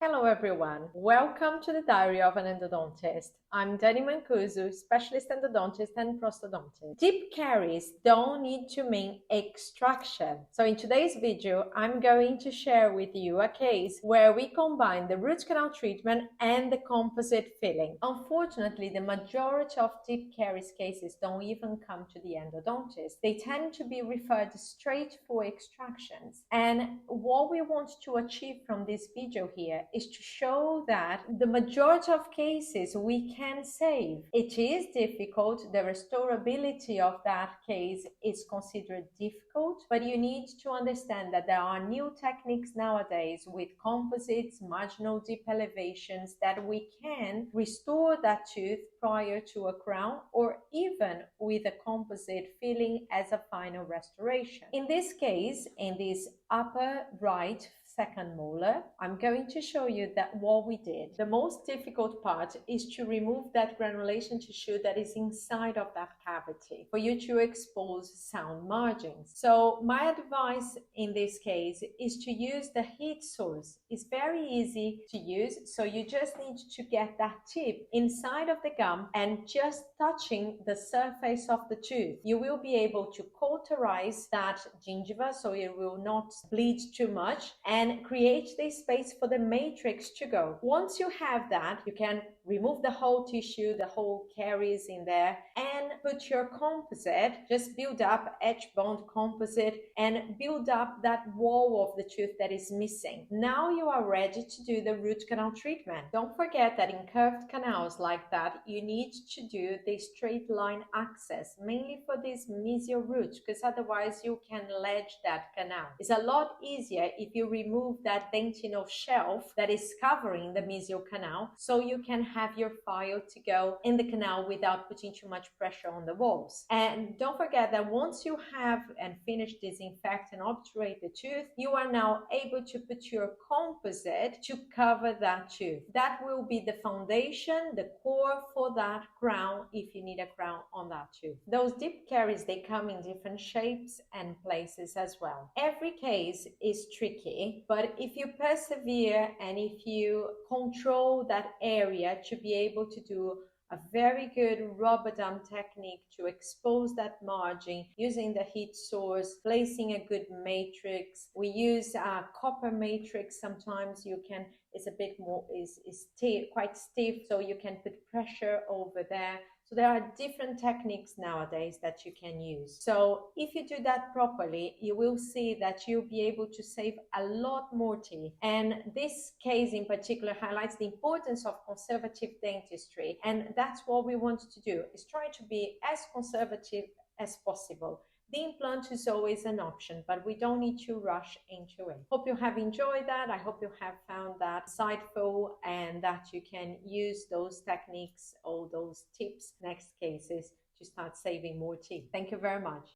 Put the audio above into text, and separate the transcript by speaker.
Speaker 1: Hello everyone, welcome to the Diary of an Endodontist. I'm Dani Mancuso, specialist endodontist and prosthodontist. Deep caries don't need to mean extraction. So in today's video, I'm going to share with you a case where we combine the root canal treatment and the composite filling. Unfortunately, the majority of deep caries cases don't even come to the endodontist. They tend to be referred straight for extractions. And what we want to achieve from this video here is to show that the majority of cases we can save. It is difficult. The restorability of that case is considered difficult, but you need to understand that there are new techniques nowadays with composites, marginal deep elevations that we can restore that tooth prior to a crown or even with a composite filling as a final restoration. In this case, in this upper right second molar, I'm going to show you that what we did. The most difficult part is to remove that granulation tissue that is inside of that cavity for you to expose sound margins. So my advice in this case is to use the heat source. It's very easy to use, so you just need to get that tip inside of the gum and just touching the surface of the tooth. You will be able to cauterize that gingiva so it will not bleed too much and create this space for the matrix to go. Once you have that, you can remove the whole tissue, the whole caries in there, and put your composite, just build up edge bond composite and build up that wall of the tooth that is missing. Now you are ready to do the root canal treatment. Don't forget that in curved canals like that, you need to do the straight line access, mainly for this mesial root, because otherwise you can ledge that canal. It's a lot easier if you remove that dentinal shelf that is covering the mesial canal, so you can have your file to go in the canal without putting too much pressure on the walls. And don't forget that once you have and finish disinfect and obturate the tooth, you are now able to put your composite to cover that tooth. That will be the foundation, the core for that crown if you need a crown on that tooth. Those deep caries, they come in different shapes and places as well. Every case is tricky, but if you persevere and if you control that area to be able to do a very good rubber dam technique to expose that margin using the heat source, placing a good matrix. We use a copper matrix. Sometimes you can, it's a bit more, is stiff, quite stiff, so you can put pressure over there. So there are different techniques nowadays that you can use. So if you do that properly, you will see that you'll be able to save a lot more teeth. And this case in particular highlights the importance of conservative dentistry. And that's what we want to do, is try to be as conservative as possible. The implant is always an option, but we don't need to rush into it. Hope you have enjoyed that. I hope you have found that insightful and that you can use those techniques or those tips next cases to start saving more teeth. Thank you very much.